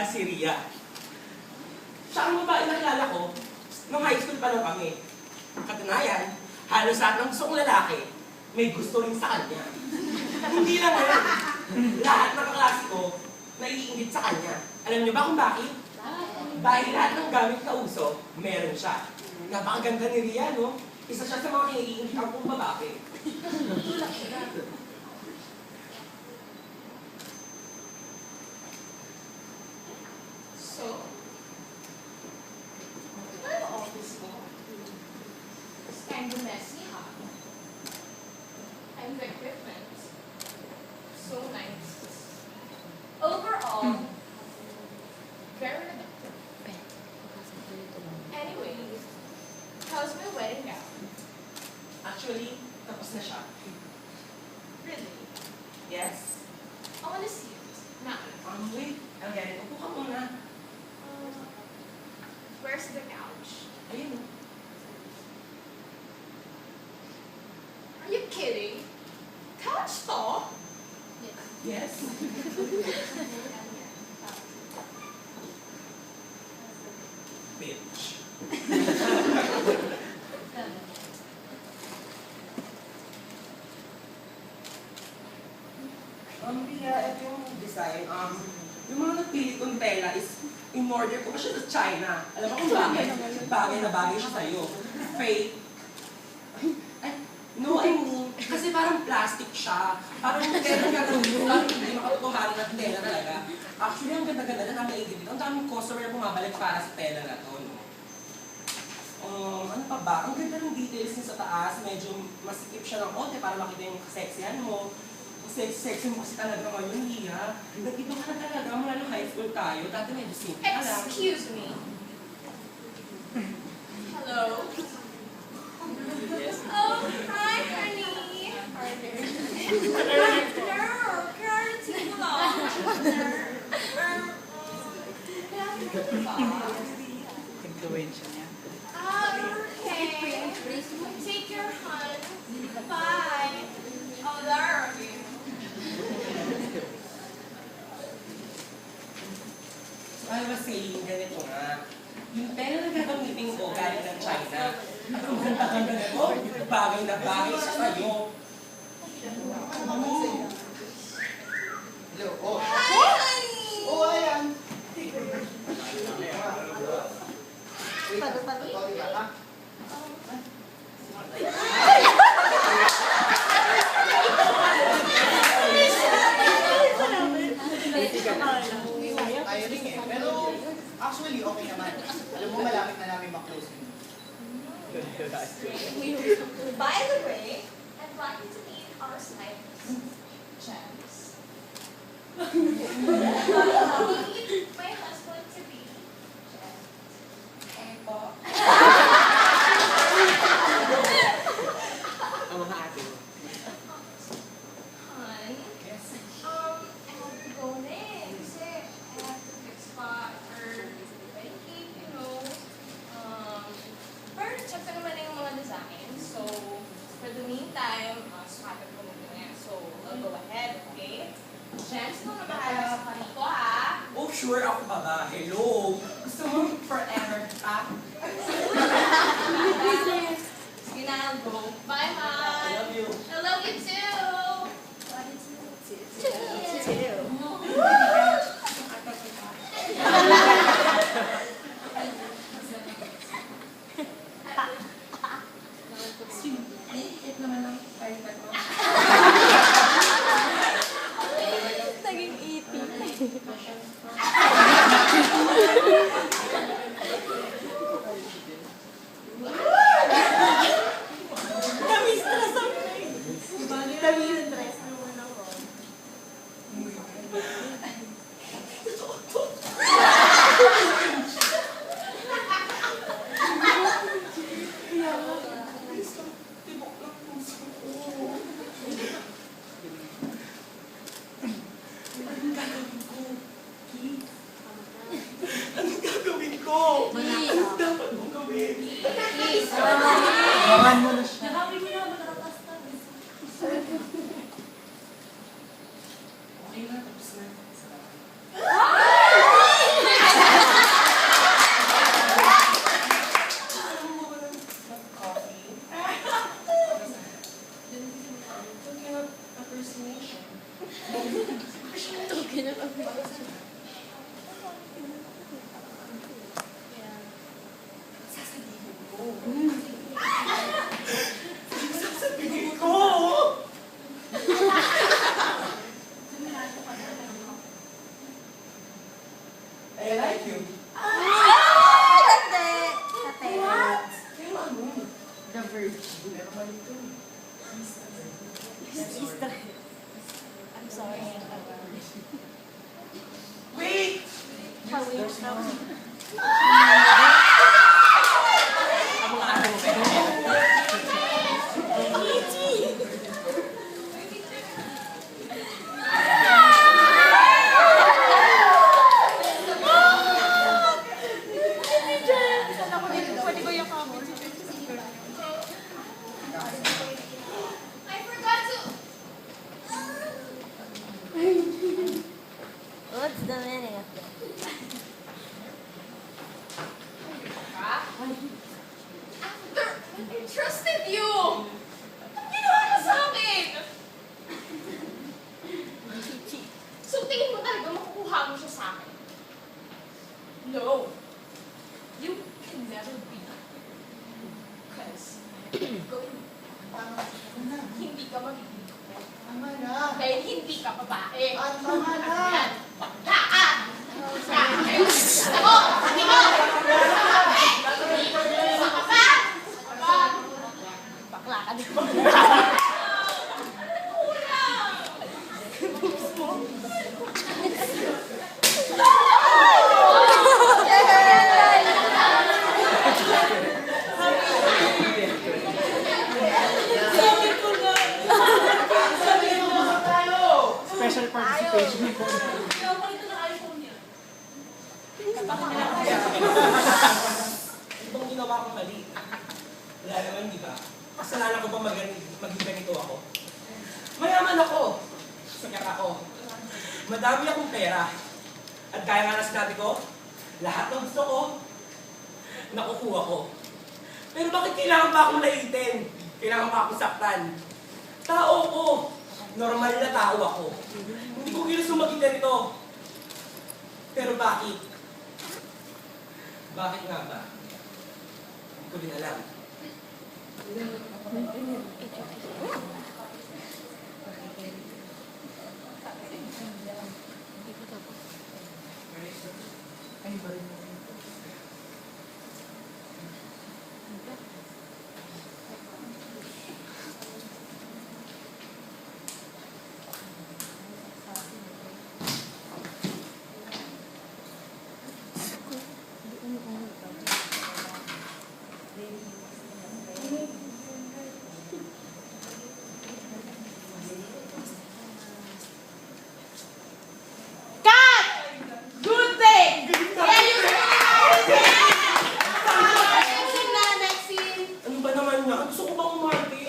Yan si Ria. Siya ang babae na kilala ko nung high school pa lang kami. Katunayan, halos lahat ng gusto kong lalaki, may gusto rin sa kanya. Hindi lang yan. Lahat ng kaklase ko, naiingit sa kanya. Alam niyo ba kung bakit? Dahil lahat ng gamit na uso, meron siya. Napakaganda ni Ria, no? Isa siya sa mga kiniingit ang kong babae. So, what are all this for? It's kind of messy, huh? And the equipment, so nice. Overall, very addictive. Anyway, how's my wedding gown? Actually, tapos na siya. Really? Yes? I wanna see it. Now, Wait. Again, upo ka muna. where's the couch? Ayun. Are you kidding? Couch to? Yes? Bitch. Ria, ito yung design. Yung mga napili kong tela is in-order ko pa siya sa China. Alam mo kung bakit? Bagay na bagay siya sa'yo. Fake. Ay, no, I mean, kasi parang plastic siya. Parang tela nga parang hindi makatutuhanin at tela talaga. Actually, ang ganda-ganda na nakaigit dito. Ang daming customer na bumabalik para sa tela na to, no? Ano pa ba? Ang ganda ng details niya sa taas. Medyo masikip siya ng konti para makita yung kaseksihan mo. Sexy mo kasi talaga ngayon, Ria. Nag-iba ka na talaga mula nung high school tayo. Dati medyo simple ka lang. Excuse me. Hello? Oh, hi, honey. Influensya niya. Okay. Take your hunt. Bye. Oh, there are you. So I was saying, ganito nga. Yung pera na gagamitin ko galing ng China. At kung ganda-ganda na to, bagay na bagay siya sa'yo. Hello. Oh. Hi, honey. Oh, ayan. Sorry ka, ha? Tayo rin eh. Pero actually, okay naman. Alam mo, malapit na namin mag-close yun. By the way, I'd like you to meet our snipers. Gems. Meet my husband to be. Gems. Ay po. Ang mga ate mo. Hun, Yes. I have to go na eh. Kasi I have to fix pa our wedding cake, you know. Pero check ko naman na yung mga designs. So, for the meantime, swatted ko muna yan. So, I'll go ahead, okay? Gems, ito na bahala sa kanito, ha? Oh, sure ako pa ba? Hello? Gusto mo forever, ha? Sige na, I'll go. Bye, I hon. love you. I love you too. Sweet naman ang kaibat mo. Naging iti. Na-mistress ako eh. Na-mistress naman ako. Tibok lang puso ko. Anong gagawin ko? Keith? Anong gagawin ko? Anong dapat kong gawin? Baran mo na siya. Okay na, tapos na. like you. Hindi. Ate. Pero ano? The Verge. Pero mali ito. I'm sorry. Wait! Hawin. Ang mga ano mo, pero. Pwede ko yung comment. I forgot to... What's the meaning of that? After I trusted you! Anong ginawa mo sa akin? So tingin mo talaga makukuha mo siya sa akin? No. You can never be. Because hindi ka magiging Tama na. dahil hindi ka babae. At tama na. Yan. Bakla ka! Gusto mo! Hindi mo! Isa ka pa! Bakla ka din. Special participation. Itong ginawa kong mali. Wala naman, di ba? Kasalanan ko ba maging ganito ako? Mayaman ako. Sikat ako. Madami akong pera. At kaya nga na sinabi ko, lahat ng gusto ko, nakukuha ko. Pero bakit kailangan pa akong laitin? Kailangan pa akong saktan? Tao ko. Normal na tao ako. Hindi ko ginusto maging ganito. Pero bakit? Bakit nga ba? Hindi ko din alam. Cut! Good thing! Yeah, you Next scene na, next scene. Ano ba naman yan? Gusto ko bang umarte?